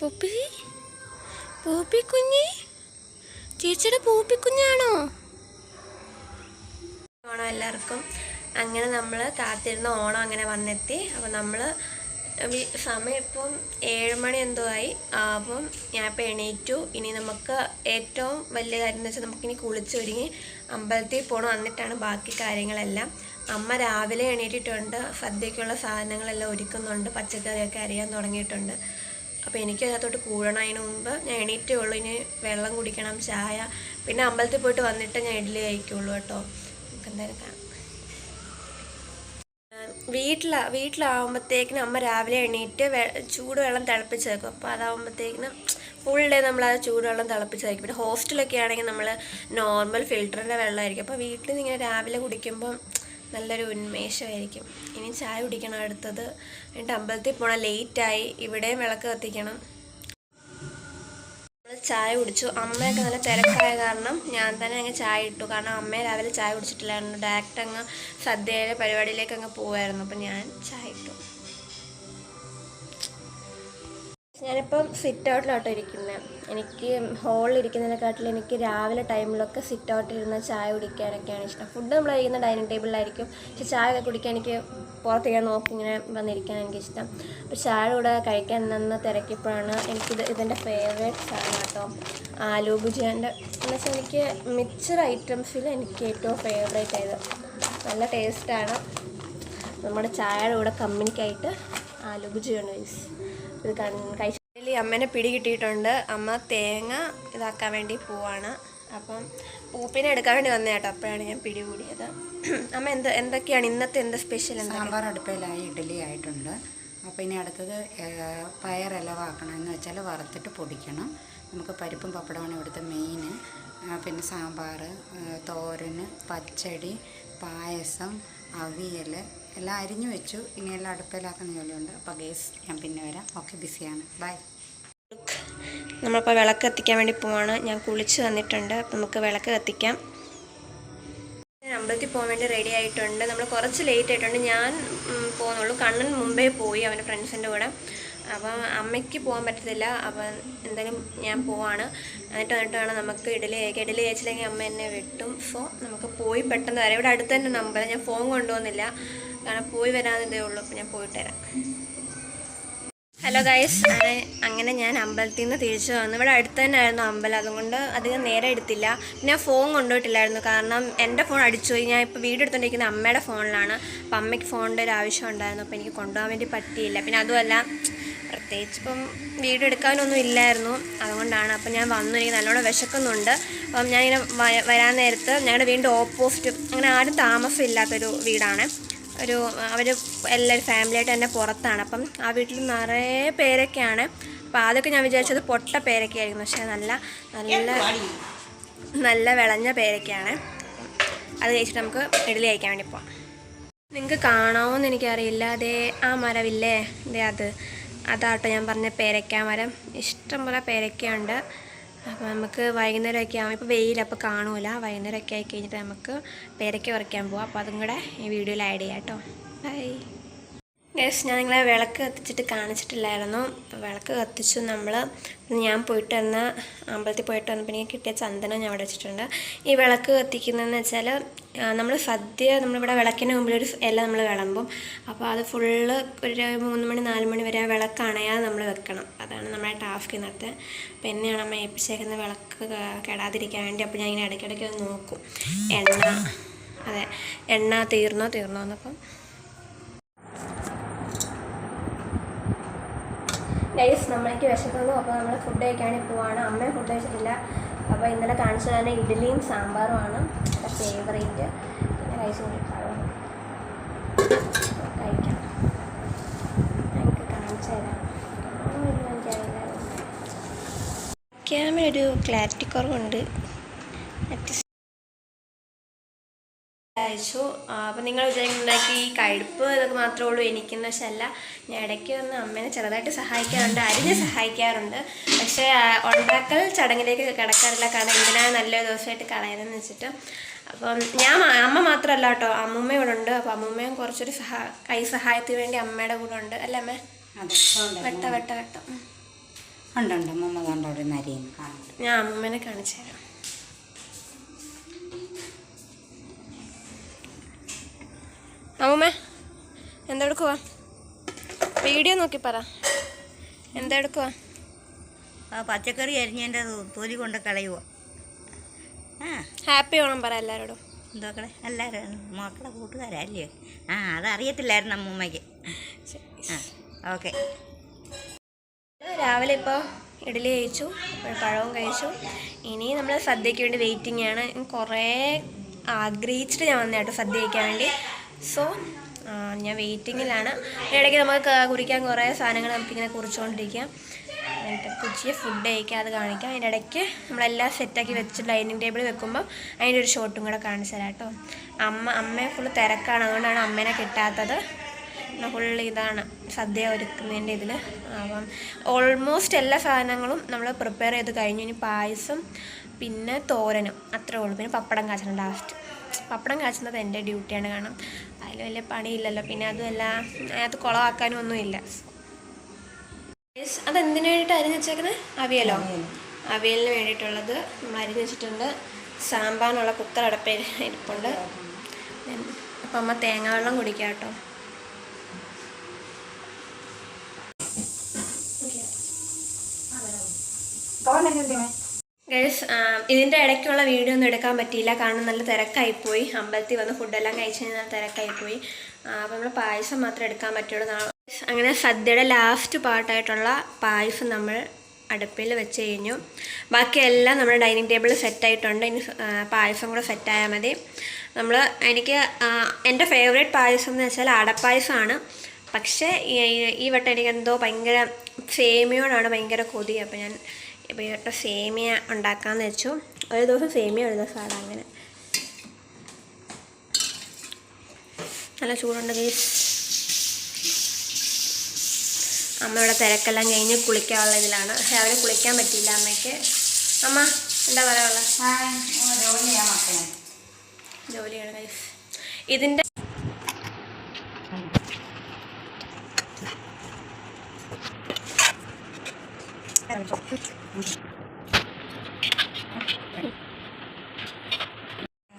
പൂപ്പി പൂപ്പിക്കുഞ്ഞ് ചേച്ചിയുടെ പൂപ്പിക്കുഞ്ഞാണോ? ഓണം എല്ലാവർക്കും. അങ്ങനെ നമ്മൾ കാത്തിരുന്ന ഓണം അങ്ങനെ വന്നെത്തി. അപ്പോൾ നമ്മൾ സമയം ഇപ്പം 7 മണി എന്തോ ആയി. അപ്പം ഞാനിപ്പോൾ എണീറ്റു. ഇനി നമുക്ക് ഏറ്റവും വലിയ കാര്യം എന്ന് വെച്ചാൽ നമുക്കിനി കുളിച്ചൊരുങ്ങി അമ്പലത്തിൽ പോകണം. എന്നിട്ടാണ് ബാക്കി കാര്യങ്ങളെല്ലാം. അമ്മ രാവിലെ എണീറ്റിട്ടുണ്ട്. സദ്യക്കുള്ള സാധനങ്ങളെല്ലാം ഒരുക്കുന്നുണ്ട്. പച്ചക്കറിയൊക്കെ അരിയാൻ തുടങ്ങിയിട്ടുണ്ട്. അപ്പോൾ എനിക്ക് അതിനകത്തോട്ട് കൂടണം. അതിന് മുമ്പ് ഞാൻ എണീറ്റേ ഉള്ളൂ. ഇനി വെള്ളം കുടിക്കണം, ചായ, പിന്നെ അമ്പലത്തിൽ പോയിട്ട് വന്നിട്ട് ഞാൻ ഇഡ്ഡലി കഴിക്കുള്ളൂ കേട്ടോ. നമുക്ക് എന്തായാലും കാണാം. വീട്ടിലാവുമ്പോഴത്തേക്കിനും അമ്മ രാവിലെ എണീറ്റ് ചൂടുവെള്ളം തിളപ്പിച്ച് വെക്കും. അപ്പോൾ അതാവുമ്പോഴത്തേക്കിനും ഫുൾ ഡേ നമ്മളത് ചൂടുവെള്ളം തിളപ്പിച്ച് വെക്കും. പിന്നെ ഹോസ്റ്റലൊക്കെ ആണെങ്കിൽ നമ്മൾ നോർമൽ ഫിൽറ്ററിൻ്റെ വെള്ളമായിരിക്കും. അപ്പോൾ വീട്ടിൽ നിന്ന് ഇങ്ങനെ രാവിലെ കുടിക്കുമ്പം നല്ലൊരു ഉന്മേഷമായിരിക്കും. ഇനി ചായ കുടിക്കണം അടുത്തത്. എന്നിട്ട് അമ്പലത്തിൽ പോകണം. ലേറ്റായി. ഇവിടെയും വിളക്ക് കത്തിക്കണം. ചായ കുടിച്ചു. അമ്മയൊക്കെ നല്ല തിരക്കായ കാരണം ഞാൻ തന്നെ അങ്ങ് ചായ ഇട്ടു. കാരണം അമ്മയെ രാവിലെ ചായ കുടിച്ചിട്ടില്ലായിരുന്നു. ഡയറക്റ്റ് അങ്ങ് സദ്യയിലെ പരിപാടിയിലേക്ക് അങ്ങ് പോവായിരുന്നു. അപ്പം ഞാൻ ചായ ഇട്ടു. ഞാനിപ്പം സിറ്റ് ഔട്ടിലോട്ടോ ഇരിക്കുന്നത്. എനിക്ക് ഹോളിൽ ഇരിക്കുന്നതിനെക്കാട്ടിൽ എനിക്ക് രാവിലെ ടൈമിലൊക്കെ സിറ്റ് ഔട്ടിലിരുന്ന് ചായ കുടിക്കാനൊക്കെയാണ് ഇഷ്ടം. ഫുഡ് നമ്മൾ കഴിക്കുന്ന ഡൈനിങ് ടേബിളിലായിരിക്കും. പക്ഷെ ചായ ഒക്കെ കുടിക്കാൻ എനിക്ക് പുറത്തേക്ക് നോക്കി ഇങ്ങനെ വന്നിരിക്കാൻ എനിക്കിഷ്ടം. അപ്പോൾ ചായ കൂടെ കഴിക്കാൻ നിന്ന് തിരക്കിയപ്പോഴാണ് ഇതിൻ്റെ ഫേവറേറ്റ് സാധനം കേട്ടോ, ആലു ഭുജിയാൻ്റെ. എന്നുവെച്ചാൽ എനിക്ക് മിക്സർ ഐറ്റംസിൽ എനിക്ക് ഏറ്റവും ഫേവറേറ്റ് ആയത്. നല്ല ടേസ്റ്റാണ്. നമ്മുടെ ചായയുടെ കൂടെ കമ്പനിക്കായിട്ട് ആലു ഭുജിയാണ് ഗൈസ്. ഇത് കഴിച്ചിട്ട് അമ്മേനെ പിടി കിട്ടിയിട്ടുണ്ട്. അമ്മ തേങ്ങ ഇതാക്കാൻ വേണ്ടി പോവാണ്. അപ്പം പൂപ്പിനെ എടുക്കാൻ വേണ്ടി വന്നേ കേട്ടോ. അപ്പോഴാണ് ഞാൻ പിടി കൂടിയത്. അമ്മ എന്തൊക്കെയാണ് ഇന്നത്തെ സ്പെഷ്യൽ? സാമ്പാർ അടുപ്പയിലായി, ഇഡ്ഡലി ആയിട്ടുണ്ട്. അപ്പോൾ ഇനി അടുത്തത് പയറിലവാക്കണം. എന്ന് വെച്ചാൽ വറുത്തിട്ട് പൊടിക്കണം. നമുക്ക് പരിപ്പും പപ്പടമാണ് ഇവിടുത്തെ മെയിൻ. പിന്നെ സാമ്പാർ, തോരന്, പച്ചടി, പായസം, അവിയൽ എല്ലാം അരിഞ്ഞു വെച്ചു. ഇനിയെല്ലാം അടുപ്പയിലാക്കുന്ന ജോലിയുണ്ട്. അപ്പോൾ ഗേസ് ഞാൻ പിന്നെ വരാം. ഓക്കെ, ബിസിയാണ്. ബൈ. നമ്മളിപ്പോൾ വിളക്ക് കത്തിക്കാൻ വേണ്ടി പോവാണ്. ഞാൻ കുളിച്ച് വന്നിട്ടുണ്ട്. അപ്പം നമുക്ക് വിളക്ക് കത്തിക്കാം. അമ്പലത്തിൽ പോകാൻ വേണ്ടി റെഡി ആയിട്ടുണ്ട്. നമ്മൾ കുറച്ച് ലേറ്റ് ആയിട്ടുണ്ട്. ഞാൻ പോകുന്നുള്ളൂ. കണ്ണൻ മുമ്പേ പോയി അവൻ്റെ ഫ്രണ്ട്സിൻ്റെ കൂടെ. അപ്പം അമ്മയ്ക്ക് പോകാൻ പറ്റത്തില്ല. അപ്പം എന്തായാലും ഞാൻ പോവാണ്. എന്നിട്ട് വേണം നമുക്ക് ഇഡ്ഡലി കഴിച്ചില്ലെങ്കിൽ അമ്മ എന്നെ വെട്ടും. സോ നമുക്ക് പോയി പെട്ടെന്ന് വരാം. ഇവിടെ അടുത്ത് തന്നെ അമ്പലം. ഞാൻ ഫോൺ കൊണ്ടുപോകുന്നില്ല, കാരണം പോയി വരാനതേ ഉള്ളൂ. അപ്പം ഞാൻ പോയിട്ട് വരാം. ഹലോ ഗൈസ്, അങ്ങനെ ഞാൻ അമ്പലത്തിൽ നിന്ന് തിരിച്ചു വന്നു. ഇവിടെ അടുത്ത് തന്നെ ആയിരുന്നു അമ്പലം. അതുകൊണ്ട് അധികം നേരെ എടുത്തില്ല. ഞാൻ ഫോൺ കൊണ്ടുപോയിട്ടില്ലായിരുന്നു, കാരണം എൻ്റെ ഫോൺ അടിച്ചുപോയി. ഞാൻ ഇപ്പോൾ വീഡിയോ എടുത്തുകൊണ്ടിരിക്കുന്നത് അമ്മയുടെ ഫോണിലാണ്. അപ്പം അമ്മയ്ക്ക് ഫോണിൻ്റെ ഒരു ആവശ്യം ഉണ്ടായിരുന്നു. അപ്പോൾ എനിക്ക് കൊണ്ടുപോകാൻ വേണ്ടി പറ്റിയില്ല. പിന്നെ അതുമല്ല പ്രത്യേകിച്ച് ഇപ്പം വീഡിയോ എടുക്കാനൊന്നും ഇല്ലായിരുന്നു. അതുകൊണ്ടാണ്. അപ്പം ഞാൻ വന്നു. എനിക്ക് നല്ലോണം വിശക്കുന്നുണ്ട്. അപ്പം ഞാനിങ്ങനെ വരാൻ നേരത്ത് ഞങ്ങളുടെ വീടിൻ്റെ ഓപ്പോസിറ്റ്, അങ്ങനെ ആരും താമസമില്ലാത്തൊരു വീടാണ്. അവർ എല്ലാവരും ഫാമിലിയായിട്ട് തന്നെ പുറത്താണ്. അപ്പം ആ വീട്ടിൽ നിറയെ പേരൊക്കെയാണ്. അപ്പോൾ അതൊക്കെ ഞാൻ വിചാരിച്ചത് പൊട്ട പേരൊക്കെയായിരുന്നു. പക്ഷേ നല്ല വിളഞ്ഞ പേരൊക്കെയാണ്. അത് കഴിച്ചിട്ട് നമുക്ക് ഇഡ്ഡലി കഴിക്കാൻ വേണ്ടി പോവാം. നിങ്ങൾക്ക് കാണാമോയെന്ന് എനിക്കറിയില്ല. അതേ ആ മരമില്ലേ, അതാട്ടോ ഞാൻ പറഞ്ഞ പേരയ്ക്ക മരം. ഇഷ്ടംപോലെ പേരയ്ക്കയുണ്ട്. അപ്പോൾ നമുക്ക് വൈകുന്നേരമൊക്കെ ആകും. ഇപ്പോൾ വെയിൽ, അപ്പോൾ കാണൂല. വൈകുന്നേരമൊക്കെ ആയി കഴിഞ്ഞിട്ട് നമുക്ക് പേരയ്ക്ക പറിക്കാൻ പോവാം. അപ്പോൾ അതും കൂടെ ഈ വീഡിയോയിൽ ആഡ് ചെയ്യാം കേട്ടോ. Bye guys. ഞാൻ നിങ്ങളെ വിളക്ക് കത്തിച്ചിട്ട് കാണിച്ചിട്ടില്ലായിരുന്നു. അപ്പോൾ വിളക്ക് കത്തിച്ചു ഞാൻ പോയിട്ട് വന്ന അമ്പലത്തിൽ പോയിട്ട് വന്നപ്പോൾ എനിക്ക് കിട്ടിയ ചന്ദനം ഞാൻ അവിടെ വെച്ചിട്ടുണ്ട്. ഈ വിളക്ക് കത്തിക്കുന്നതെന്ന് വെച്ചാൽ നമ്മൾ സദ്യ നമ്മളിവിടെ വിളക്കിന് മുമ്പിൽ ഒരു ഇല നമ്മൾ വിളമ്പും. അപ്പോൾ അത് ഫുള്ള് ഒരു 3 മണി 4 മണി വരെ ആ വിളക്ക് അണയാതെ നമ്മൾ വെക്കണം. അതാണ് നമ്മുടെ ടാസ്ക് ഇന്നത്തെ. അപ്പോൾ എന്നെയാണ് അമ്മ ഏൽപ്പിച്ചേക്കുന്ന വിളക്ക് കെടാതിരിക്കാൻ വേണ്ടി. അപ്പോൾ ഞാൻ ഇങ്ങനെ ഇടയ്ക്കിടയ്ക്ക് ഒന്ന് നോക്കും, എണ്ണ തീർന്നോ എന്നപ്പം. ഗൈസ്, നമ്മളേക്ക് വിശക്കുന്നു. അപ്പോൾ നമ്മൾ ഫുഡ് കഴിക്കാണെങ്കിൽ പോവാണ്. അമ്മയും ഫുഡ് കഴിച്ചിട്ടില്ല. അപ്പോൾ ഇന്നലെ കാണിച്ചു തന്നെ ഇഡ്ഡലിയും സാമ്പാറുമാണ് എൻ്റെ ഫേവറേറ്റ്. പിന്നെ കഴിച്ചു കൊണ്ടിട്ടാണ് കഴിക്കാം. എനിക്ക് കാണിച്ചു തരാം. ക്യാമറ ഒരു ക്ലാരിറ്റി കുറവുണ്ട്. അയച്ചു. അപ്പം നിങ്ങൾ വിചാരിക്കുന്നുണ്ടാക്കി ഈ കഴുപ്പ് ഇതൊക്കെ മാത്രമേ ഉള്ളൂ എനിക്കെന്ന് വെച്ചല്ല. ഞാൻ ഇടയ്ക്ക് വന്ന് അമ്മേനെ ചെറുതായിട്ട് സഹായിക്കാറുണ്ട്, അരിഞ്ഞ് സഹായിക്കാറുണ്ട്. പക്ഷേ ഉണ്ടാക്കൽ ചടങ്ങിലേക്ക് കിടക്കാറില്ല. കാരണം എന്തിനാണ് നല്ലൊരു ദിവസമായിട്ട് കളയുന്നതെന്ന് വെച്ചിട്ട്. അപ്പം അമ്മ മാത്രമല്ല കേട്ടോ, അമ്മൂമ്മ ഇവിടെ ഉണ്ട്. അപ്പോൾ അമ്മൂമ്മയും കുറച്ചൊരു കൈ സഹായത്തിന് വേണ്ടി അമ്മയുടെ കൂടെ ഉണ്ട്. അല്ലേ അമ്മേ? വെട്ട ഉണ്ട് അമ്മമ്മ കണ്ട് അവിടെ നിന്ന് അരിയുന്നു കാണുന്നുണ്ട്. ഞാൻ അമ്മമ്മേനെ കാണിച്ചു തരാം. അമ്മമ്മ എന്തെടുക്കുവാ? വീഡിയോ നോക്കി പറ. എന്തെടുക്കുവാ? പച്ചക്കറി അരിഞ്ഞതിൻ്റെ തൊലി കൊണ്ട് കളയുക. ഹാപ്പി ഓണം പറ എല്ലാവരോടും. എന്തോക്കളെ എല്ലാവരും മക്കളെ കൂട്ടുകാരല്ലേ? അതറിയത്തില്ലായിരുന്നു അമ്മൂമ്മയ്ക്ക്. ഓക്കെ. രാവിലെ ഇപ്പോൾ ഇഡ്ഡലി കഴിച്ചു, പഴവും കഴിച്ചു. ഇനി നമ്മൾ സദ്യയ്ക്ക് വേണ്ടി വെയിറ്റിംഗ് ആണ്. കുറേ ആഗ്രഹിച്ചിട്ട് ഞാൻ വന്ന കേട്ടോ സദ്യ കഴിക്കാൻ വേണ്ടി. സോ ഞാൻ വെയിറ്റിങ്ങിലാണ്. ഇടയ്ക്ക് നമുക്ക് കുറിക്കാൻ കുറേ സാധനങ്ങൾ നമുക്കിങ്ങനെ കുറിച്ചുകൊണ്ടിരിക്കാം. എന്നിട്ട് കുച്ചിയെ ഫുഡ് കഴിക്കാം, അത് കാണിക്കാം. അതിൻ്റെ ഇടയ്ക്ക് നമ്മളെല്ലാം സെറ്റാക്കി വെച്ച് ഡൈനിങ് ടേബിൾ വെക്കുമ്പോൾ അതിൻ്റെ ഒരു ഷോട്ടും കൂടെ കാണിച്ചു തരാം കേട്ടോ. അമ്മയെ ഫുള്ള് തിരക്കാണ്, അതുകൊണ്ടാണ് അമ്മേനെ കിട്ടാത്തത്. ഫുള്ള് ഇതാണ് സദ്യ ഒരുക്കുന്നതിൻ്റെ ഇതിൽ. അപ്പം ഓൾമോസ്റ്റ് എല്ലാ സാധനങ്ങളും നമ്മൾ പ്രിപ്പയർ ചെയ്ത് കഴിഞ്ഞു. ഇനി പായസം പിന്നെ തോരനും അത്രേ ഉള്ളൂ. പിന്നെ പപ്പടം കാച്ചണം ലാസ്റ്റ്. പപ്പടം കാച്ചുന്നത് എൻ്റെ ഡ്യൂട്ടിയാണ്, കാരണം അതിൽ വലിയ പണിയില്ലല്ലോ. പിന്നെ അതുമല്ല അതിനകത്ത് കുളമാക്കാനും ഒന്നുമില്ല. അതെന്തിനു വേണ്ടിയിട്ട് അരിഞ്ഞ് വെച്ചേക്കുന്നത്? അവിയലോ? അവിയലിന് വേണ്ടിയിട്ടുള്ളത് നമ്മൾ അരിഞ്ഞ് വെച്ചിട്ടുണ്ട്. സാമ്പാറിനുള്ള കുക്കർ അടപ്പയിൽ ഇരിപ്പുണ്ട്. അപ്പം അമ്മ തേങ്ങ വെള്ളം കുടിക്കാം കേട്ടോ. ഗൈസ്, ഇതിൻ്റെ ഇടയ്ക്കുള്ള വീഡിയോ ഒന്നും എടുക്കാൻ പറ്റിയില്ല, കാരണം നല്ല തിരക്കായിപ്പോയി. അമ്പലത്തിൽ വന്ന് ഫുഡെല്ലാം കഴിച്ച് കഴിഞ്ഞാൽ തിരക്കായിപ്പോയി. അപ്പം നമ്മൾ പായസം മാത്രമേ എടുക്കാൻ പറ്റുള്ളൂ. അങ്ങനെ സദ്യയുടെ ലാസ്റ്റ് പാർട്ടായിട്ടുള്ള പായസം നമ്മൾ അടുപ്പിൽ വെച്ച് കഴിഞ്ഞു. ബാക്കിയെല്ലാം നമ്മുടെ ഡൈനിങ് ടേബിളിൽ സെറ്റായിട്ടുണ്ട്. ഇനി പായസം കൂടെ സെറ്റായാൽ മതി. എൻ്റെ ഫേവറേറ്റ് പായസം എന്ന് വെച്ചാൽ അടപ്പായസമാണ്. പക്ഷേ ഈ വട്ടം എനിക്കെന്തോ ഭയങ്കര സേമിയോടാണ് ഭയങ്കര കൊതി. അപ്പോൾ ഞാൻ ഇപ്പോൾ ഈ വട്ടം സേമിയ ഉണ്ടാക്കാമെന്ന് വെച്ചു. ഒരു ദിവസം സേമിയ, ഒരു ദിവസം അട, അങ്ങനെ. നല്ല ചൂടുണ്ട് ഗൈസ്. അമ്മ ഇവിടെ തിരക്കെല്ലാം കഴിഞ്ഞ് കുളിക്കാനുള്ള ഇതിലാണ്. രാവിലെ കുളിക്കാൻ പറ്റിയില്ല അമ്മയ്ക്ക്. അമ്മ എന്താ പറയാനുള്ളത്? ജോലിയാണ് ഗൈസ്. ഇതിൻ്റെ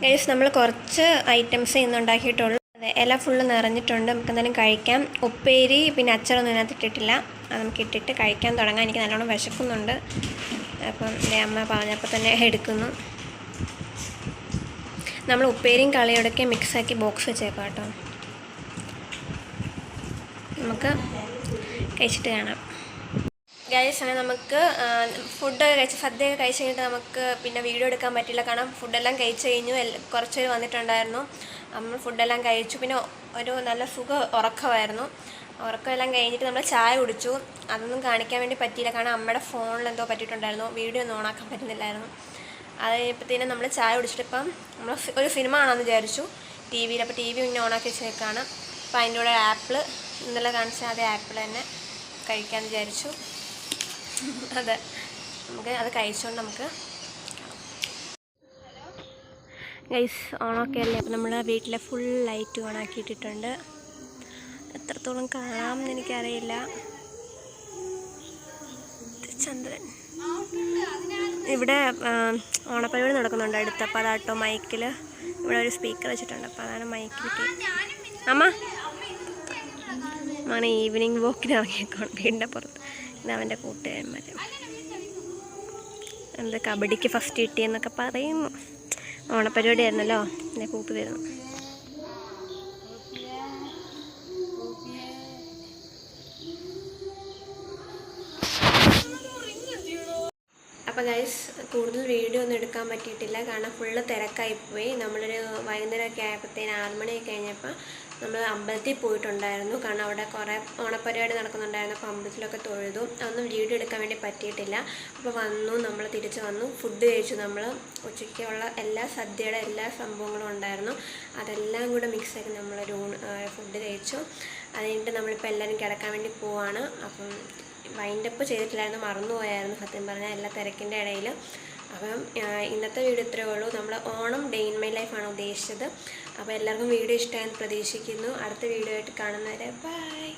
ഗൈസ്, നമ്മൾ കുറച്ച് ഐറ്റംസ് ഇന്ന് ഉണ്ടാക്കിയിട്ടുള്ളൂ. അതെ, ഇല ഫുള്ള് നിറഞ്ഞിട്ടുണ്ട്. നമുക്ക് എന്തായാലും കഴിക്കാം. ഉപ്പേരി പിന്നെ അച്ചാറൊന്നും ഇതിനകത്ത് ഇട്ടിട്ടില്ല. അത് നമുക്ക് ഇട്ടിട്ട് കഴിക്കാൻ തുടങ്ങാം. എനിക്ക് നല്ലോണം വിശക്കുന്നുണ്ട്. അപ്പം അമ്മ പറഞ്ഞപ്പോൾ തന്നെ എടുക്കുന്നു. നമ്മൾ ഉപ്പേരിയും കളിയോടൊക്കെ മിക്സാക്കി ബോക്സ് വെച്ചേക്കാം കേട്ടോ. നമുക്ക് കഴിച്ചിട്ട് കാണാം. ഗൈസ്, അങ്ങനെ നമുക്ക് ഫുഡൊക്കെ കഴിച്ച് സദ്യയൊക്കെ കഴിച്ച് കഴിഞ്ഞിട്ട് നമുക്ക് പിന്നെ വീഡിയോ എടുക്കാൻ പറ്റില്ല, കാരണം ഫുഡെല്ലാം കഴിച്ച് കഴിഞ്ഞു. കുറച്ച് പേര് വന്നിട്ടുണ്ടായിരുന്നു. നമ്മൾ ഫുഡെല്ലാം കഴിച്ചു. പിന്നെ ഒരു നല്ല ഉറക്കമായിരുന്നു. ഉറക്കമെല്ലാം കഴിഞ്ഞിട്ട് നമ്മൾ ചായ കുടിച്ചു. അതൊന്നും കാണിക്കാൻ വേണ്ടി പറ്റിയില്ല, കാരണം അമ്മയുടെ ഫോണിൽ എന്തോ പറ്റിയിട്ടുണ്ടായിരുന്നു. വീഡിയോ ഒന്നും ഓണാക്കാൻ പറ്റുന്നില്ലായിരുന്നു. അത് കഴിഞ്ഞപ്പോഴത്തേനും നമ്മൾ ചായ കുടിച്ചിട്ട് ഇപ്പം നമ്മൾ ഒരു സിനിമ കാണാമെന്ന് വിചാരിച്ചു ടി വിയിൽ. അപ്പോൾ ടി വി പിന്നെ ഓണാക്കി വെച്ചേക്കാണ്. അപ്പോൾ അതിൻ്റെ കൂടെ ആപ്പിൾ ഇന്നലെ കാണിച്ച അതേ ആപ്പിൾ തന്നെ കഴിക്കാമെന്ന് വിചാരിച്ചു. അതെ, നമുക്ക് അത് കഴിച്ചുകൊണ്ട് നമുക്ക് ഗൈസ് ഓണമൊക്കെ അല്ലേ. അപ്പോൾ നമ്മൾ വീട്ടിലെ ഫുൾ ലൈറ്റ് ഓണാക്കിയിട്ടിട്ടുണ്ട്. എത്രത്തോളം കാണാമെന്ന് എനിക്കറിയില്ല. ചന്ദ്രൻ ഇവിടെ ഓണപ്പരിപാടി നടക്കുന്നുണ്ട് അടുത്ത്. അപ്പോൾ അതാട്ടോ മൈക്കിൽ ഇവിടെ ഒരു സ്പീക്കർ വെച്ചിട്ടുണ്ട്. അപ്പോൾ അതാണ് മൈക്കിൽ. അമ്മ അങ്ങനെ ഈവനിങ് വാക്കിന് ഇറങ്ങിയേക്കണം വീടിൻ്റെ പുറത്ത്. ഇതവൻ്റെ കൂട്ടുകാരന്മാർ എന്ത് കബഡിക്ക് ഫസ്റ്റ് കിട്ടിയെന്നൊക്കെ പറയുന്നു. ഓണപ്പരിപാടി ആയിരുന്നല്ലോ. എന്നെ കൂപ്പി വരുന്നു. അപ്പോൾ ഗൈസ്, കൂടുതൽ വീഡിയോ ഒന്നും എടുക്കാൻ പറ്റിയിട്ടില്ല, കാരണം ഫുള്ള് തിരക്കായിപ്പോയി. നമ്മളൊരു വൈകുന്നേരമൊക്കെ ആയപ്പോഴത്തേന് 6 മണിയൊക്കെ കഴിഞ്ഞപ്പോൾ നമ്മൾ അമ്പലത്തിൽ പോയിട്ടുണ്ടായിരുന്നു, കാരണം അവിടെ കുറേ ഓണപ്പരിപാടി നടക്കുന്നുണ്ടായിരുന്നു. അപ്പോൾ അമ്പലത്തിലൊക്കെ തൊഴുതു. അതൊന്നും വീഡിയോ എടുക്കാൻ വേണ്ടി പറ്റിയിട്ടില്ല. അപ്പോൾ നമ്മൾ തിരിച്ച് വന്നു, ഫുഡ് കഴിച്ചു. നമ്മൾ ഉച്ചയ്ക്കുള്ള എല്ലാ സദ്യയുടെ എല്ലാ സംഭവങ്ങളും ഉണ്ടായിരുന്നു. അതെല്ലാം കൂടെ മിക്സാക്കി നമ്മളൊരു ഫുഡ് കഴിച്ചു. അത് കഴിഞ്ഞിട്ട് നമ്മളിപ്പോൾ എല്ലാവരും കിടക്കാൻ വേണ്ടി പോവാണ്. അപ്പം വൈൻഡപ്പ് ചെയ്തിട്ടില്ലായിരുന്നു, മറന്നുപോയായിരുന്നു സത്യം പറഞ്ഞാൽ എല്ലാ തിരക്കിൻ്റെ ഇടയിൽ. അപ്പം ഇന്നത്തെ വീഡിയോ ഇത്രയേ ഉള്ളൂ. നമ്മൾ ഓണം ഡേ ഇൻ മൈ ലൈഫാണ് ഉദ്ദേശിച്ചത്. അപ്പോൾ എല്ലാവർക്കും വീഡിയോ ഇഷ്ടമായെന്ന് പ്രതീക്ഷിക്കുന്നു. അടുത്ത വീഡിയോ ആയിട്ട് കാണുന്നവരെ ബൈ.